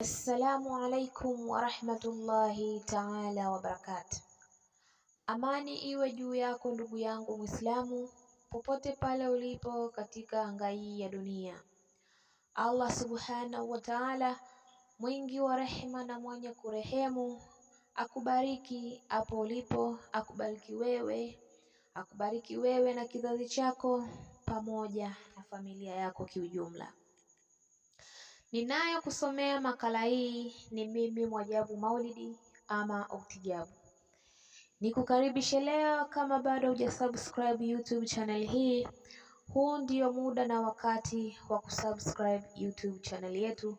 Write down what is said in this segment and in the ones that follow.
Assalamu alaikum warahmatullahi taala wabarakatuh. Amani iwe juu yako ndugu yangu Muislamu, popote pale ulipo katika anga hii ya dunia. Allah subhanahu wa ta'ala, mwingi wa rehema na mwenye kurehemu, akubariki hapo ulipo, akubariki wewe na kizazi chako pamoja na familia yako kiujumla. Ninayo kusomea makala hii ni mimi Mwajabu Maulidi ama Oktijabu. Nikukaribishe leo, kama bado hujasubscribe YouTube channel hii, huu ndio muda na wakati wa kusubscribe YouTube channel yetu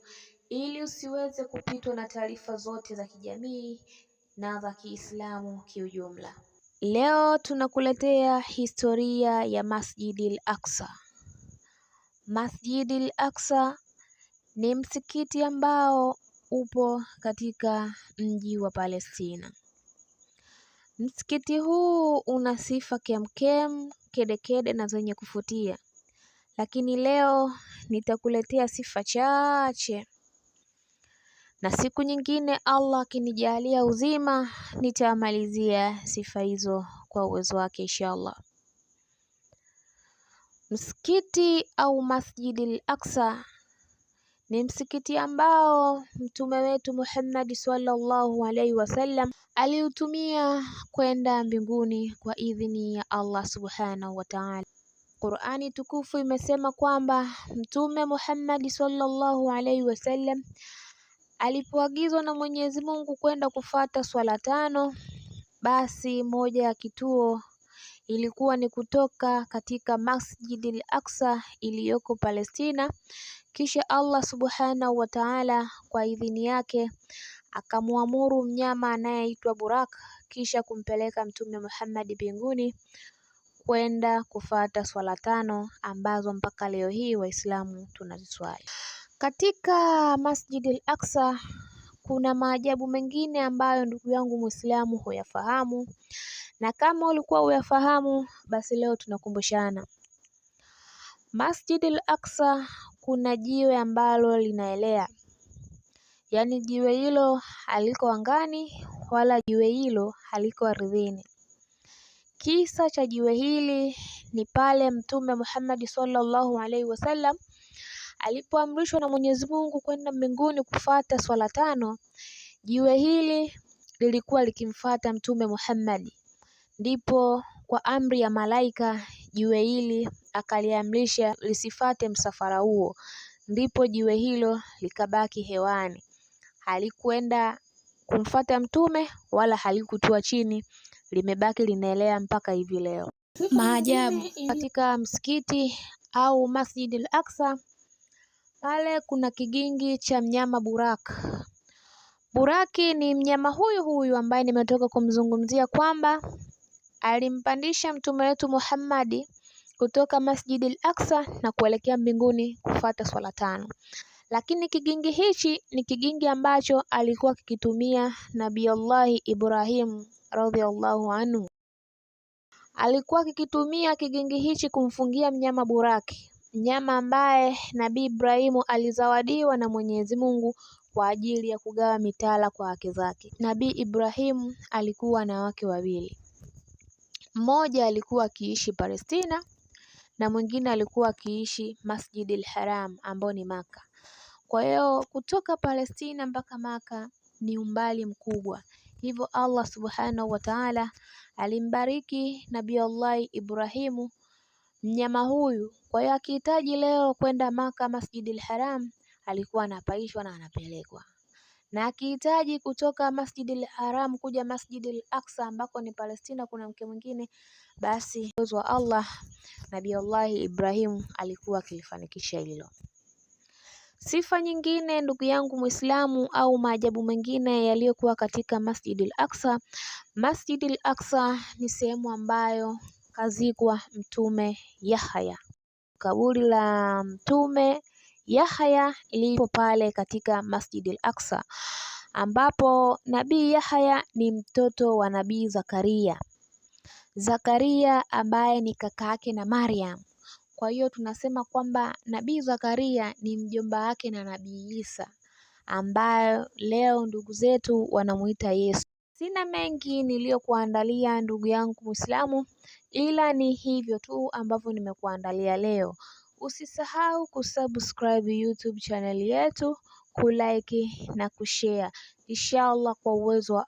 ili usiweze kupitwa na taarifa zote za kijamii na za Kiislamu kiujumla. Leo tunakuletea historia ya Masjidil Aqsa. Masjidil Aqsa ni msikiti ambao upo katika mji wa Palestina. Msikiti huu una sifa kemkem, kedekede na zenye kuvutia, lakini leo nitakuletea sifa chache, na siku nyingine Allah akinijalia uzima nitamalizia sifa hizo kwa uwezo wake inshallah. Msikiti au Masjidil Aqsa ni msikiti ambao mtume wetu Muhammad sallallahu alaihi wasallam aliutumia kwenda mbinguni kwa idhini ya Allah subhanahu wa ta'ala. Qur'ani tukufu imesema kwamba mtume Muhammad sallallahu alaihi wasallam alipoagizwa na Mwenyezi Mungu kwenda kufata swala tano, basi moja ya kituo ilikuwa ni kutoka katika Masjidil Aqsa iliyoko Palestina. Kisha Allah subhanahu wa ta'ala kwa idhini yake akamuamuru mnyama anayeitwa Burak, kisha kumpeleka mtume Muhammad mbinguni kwenda kufata swala tano ambazo mpaka leo hii Waislamu tunaziswali. Katika Masjidil Aqsa kuna maajabu mengine ambayo ndugu yangu Muislamu huyafahamu, na kama ulikuwa huyafahamu basi leo tunakumbushana. Masjidil Aqsa kuna jiwe ambalo linaelea, yaani jiwe hilo haliko angani wala jiwe hilo haliko ardhini. Kisa cha jiwe hili ni pale mtume Muhammad sallallahu alaihi wasallam alipoamrishwa na Mwenyezi Mungu kwenda mbinguni kufata swala tano. Jiwe hili lilikuwa likimfata mtume Muhammad, ndipo kwa amri ya malaika jiwe hili akaliamrisha lisifate msafara huo, ndipo jiwe hilo likabaki hewani, halikuenda kumfata mtume wala halikutua chini, limebaki linaelea mpaka hivi leo. Maajabu katika msikiti au Masjidil Aqsa, pale kuna kigingi cha mnyama Burak. Buraki ni mnyama huyu ambaye nimetoka kumzungumzia kwamba alimpandisha mtume wetu Muhammad kutoka Masjidil Aqsa na kuelekea mbinguni kufata swala tano. Lakini kigingi hichi ni kigingi ambacho alikuwa kikitumia Nabii Allah Ibrahim radhiallahu anhu. Alikuwa kikitumia kigingi hichi kumfungia mnyama Buraki, mnyama ambaye Nabii Ibrahimu alizawadiwa na Mwenyezi Mungu kwa ajili ya kugawa mitala kwa wake zake. Nabii Ibrahimu alikuwa na wake wawili, mmoja alikuwa akiishi Palestina na mwingine alikuwa akiishi Masjidil Haram ambao ni Maka. Kwa hiyo kutoka Palestina mpaka Maka ni umbali mkubwa, hivyo Allah subhanahu wa ta'ala alimbariki Nabii Allah Ibrahimu mnyama huyu. Kwa hiyo akihitaji leo kwenda Maka Masjidil Haram alikuwa anapaishwa na anapelekwa, na akihitaji kutoka Masjidil Haram kuja Masjidil Aqsa ambako ni Palestina kuna mke mwingine, basi uwezo wa Allah Nabii Allah Ibrahim alikuwa akilifanikisha hilo. Sifa nyingine ndugu yangu Muislamu au maajabu mengine yaliyokuwa katika Masjidil Aqsa. Masjidil Aqsa ni sehemu ambayo kazikwa mtume Yahya. Kaburi la mtume Yahya lipo pale katika Masjidil Aqsa, ambapo Nabii Yahya ni mtoto wa Nabii Zakaria. Zakaria ambaye ni kaka yake na Maryam. Kwa hiyo tunasema kwamba Nabii Zakaria ni mjomba wake na Nabii Isa, ambayo leo ndugu zetu wanamuita Yesu. Sina mengi niliyokuandalia ndugu yangu Muislamu, ila ni hivyo tu ambavyo nimekuandalia leo. Usisahau kusubscribe YouTube channel yetu, kulike na kushare. Inshallah, kwa uwezo wa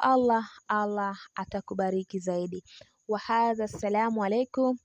Allah atakubariki zaidi. Wa hadha, assalamu alaikum.